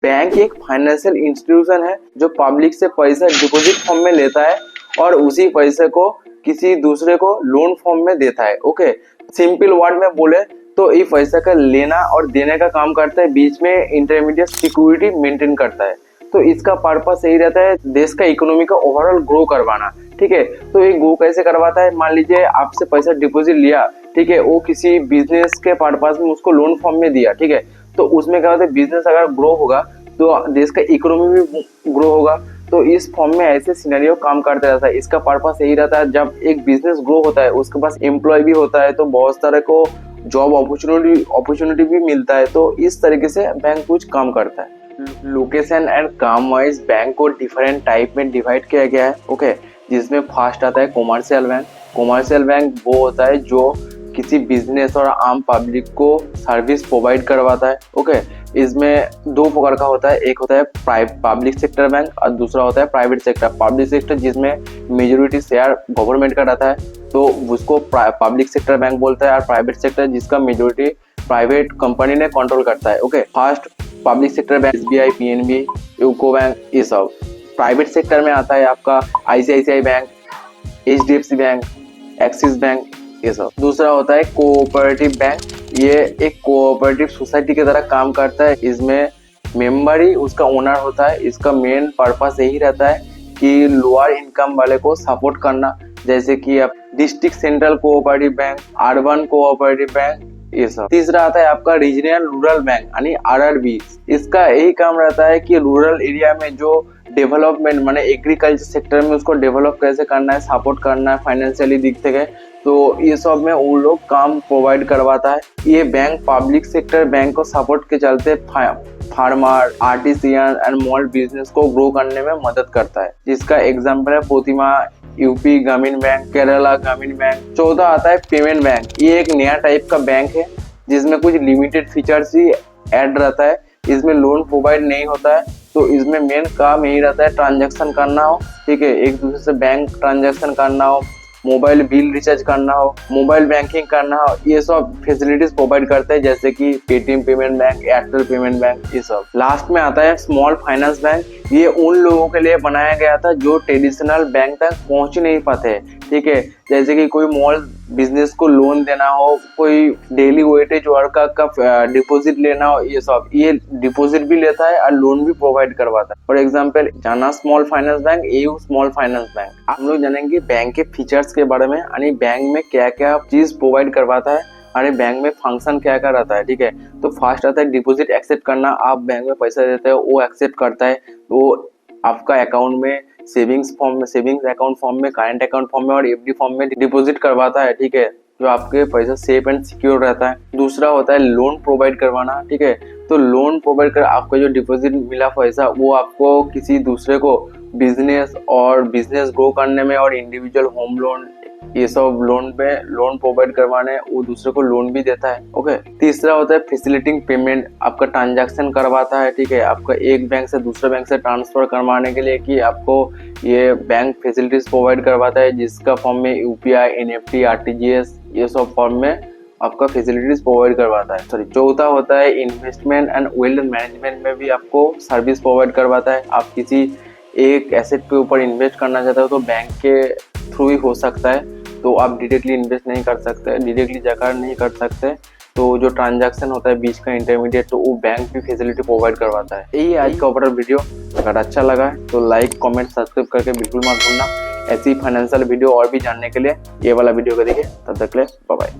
Bank एक financial institution है जो पब्लिक से पैसा डिपॉजिट फॉर्म में लेता है और उसी पैसे को किसी दूसरे को लोन फॉर्म में देता है। ओके, सिंपल वर्ड में बोले तो ये पैसा का लेना और देने का काम करता है, बीच में इंटरमीडिएट सिक्योरिटी मेंटेन करता है। तो इसका पर्पस यही रहता है देश का इकोनॉमी का ओवरऑल ग्रो करवाना। ठीक है, तो ये ग्रो कैसे करवाता है, मान लीजिए आपसे पैसा डिपॉजिट लिया, ठीक है, वो किसी बिजनेस के पर्पस में उसको लोन फॉर्म में दिया। ठीक है, तो उसमें क्या होता है, बिजनेस अगर ग्रो होगा तो देश का इकोनॉमी भी ग्रो होगा। तो इस फॉर्म में ऐसे सिनेरियो काम करते रहता है। इसका पर्पस यही रहता है जब एक बिजनेस ग्रो होता है उसके पास एम्प्लॉय भी होता है तो बहुत सारे को जॉब अपॉर्चुनिटी भी मिलता है। तो इस तरीके से बैंक कुछ काम करता है। लोकेशन एंड काम वाइज बैंक को डिफरेंट टाइप में डिवाइड किया गया है। ओके, जिसमें फर्स्ट आता है कॉमर्शियल बैंक। कॉमर्शियल बैंक वो होता है जो किसी बिजनेस और आम पब्लिक को सर्विस प्रोवाइड करवाता है। ओके, इसमें दो प्रकार का होता है, एक होता है पब्लिक सेक्टर बैंक और दूसरा होता है प्राइवेट सेक्टर। पब्लिक सेक्टर जिसमें मेजोरिटी शेयर गवर्नमेंट का रहता है तो उसको पब्लिक सेक्टर बैंक बोलता है, और प्राइवेट सेक्टर जिसका मेजोरिटी प्राइवेट कंपनी ने कंट्रोल करता है। Okay, first public sector bank SBI, PNB, UCO bank, ये सब। प्राइवेट सेक्टर में आता है आपका ICICI bank, HDFC bank, axis bank, ये सब। दूसरा होता है कोऑपरेटिव बैंक। ये एक कोऑपरेटिव सोसाइटी की तरह काम करता है। इसमें मेंबर ही उसका ओनर होता है। इसका मेन पर्पस यही रहता है कि लोअर इनकम वाले को सपोर्ट करना, जैसे कि आप district central cooperative bank, urban cooperative bank, ये सब। तीसरा आता है आपका रीजनल रूरल बैंक यानी RRB। इसका यही काम रहता है कि रूरल एरिया में जो डेवलपमेंट माने एग्रीकल्चर सेक्टर में उसको डेवलप कैसे करना है, सपोर्ट करना है फाइनेंशियली दिखते गए, तो ये सब में वो लोग काम प्रोवाइड करवाता है। ये बैंक पब्लिक सेक्टर बैंक को सपोर्ट के चलते farmer, artisan and small business को ग्रो करने में मदद करता है। जिसका एग्जाम्पल है प्रतिमा यूपी ग्रामीण बैंक, केरला ग्रामीण बैंक। चौथा आता है पेमेंट बैंक। ये एक नया टाइप का बैंक है जिसमें कुछ लिमिटेड फीचर्स ही ऐड रहता है। इसमें लोन प्रोवाइड नहीं होता है, तो इसमें मेन काम यही रहता है ट्रांजैक्शन करना हो, ठीक है, एक दूसरे से बैंक ट्रांजैक्शन करना हो, मोबाइल बिल रिचार्ज करना हो, मोबाइल बैंकिंग करना हो, ये सब फैसिलिटीज प्रोवाइड करते हैं, जैसे कि Paytm payment bank, Airtel payment bank, ये सब। लास्ट में आता है स्मॉल फाइनेंस बैंक। ये उन लोगों के लिए बनाया गया था जो ट्रेडिशनल बैंक तक पहुंच नहीं पाते, ठीक है, जैसे कि कोई स्मॉल बिजनेस को लोन देना हो, कोई डेली वेटेज वर्कर का डिपॉजिट लेना हो, ये सब। ये डिपॉजिट भी लेता है और लोन भी प्रोवाइड करवाता है। फॉर एग्जांपल जाना small finance bank, AU small finance bank. हम लोग जानेंगे बैंक के फीचर्स के बारे में, यानी बैंक में क्या क्या चीज प्रोवाइड करवाता है, अरे बैंक में फंक्शन क्या क्या रहता है। ठीक है, तो फर्स्ट आता है डिपॉजिट एक्सेप्ट करना। आप बैंक में पैसा देते हो, वो एक्सेप्ट करता है, तो आपका अकाउंट में सेविंग्स अकाउंट फॉर्म में, करंट अकाउंट फॉर्म में और FD फॉर्म में डिपॉजिट करवाता है। ठीक है, जो आपके पैसा सेफ एंड सिक्योर रहता है। दूसरा होता है लोन प्रोवाइड करवाना। ठीक है, तो लोन प्रोवाइड कर आपका जो डिपॉजिट मिला पैसा वो आपको किसी दूसरे को बिजनेस ग्रो करने में और इंडिविजुअल होम लोन, ये सब लोन प्रोवाइड करवाने वो दूसरे को लोन भी देता है। ओके, तीसरा होता है फैसिलिटिंग पेमेंट। आपका ट्रांजैक्शन करवाता है। ठीक है, आपका एक बैंक से दूसरे बैंक से ट्रांसफर करवाने के लिए कि आपको ये बैंक फैसिलिटीज प्रोवाइड करवाता है, जिसका फॉर्म में UPI, NEFT, RTGS, ये सब फॉर्म में आपका फैसिलिटीज प्रोवाइड करवाता है। चौथा होता है इन्वेस्टमेंट एंड वेल्थ मैनेजमेंट में भी आपको सर्विस प्रोवाइड करवाता है। आप किसी एक एसेट के ऊपर इन्वेस्ट करना चाहते हो तो बैंक के थ्रू ही हो सकता है, तो आप डायरेक्टली इन्वेस्ट नहीं कर सकते, डायरेक्टली जाकर नहीं कर सकते। तो जो ट्रांजैक्शन होता है बीच का इंटरमीडिएट, तो वो बैंक भी फैसिलिटी प्रोवाइड करवाता है। यही आज का ओवरऑल वीडियो। अगर अच्छा लगा है तो लाइक, कमेंट, सब्सक्राइब करके बिल्कुल मत भूलना। ऐसी फाइनेंशियल वीडियो और भी जानने के लिए ये वाला वीडियो को देखिए। तब तक के लिए बाय बाय।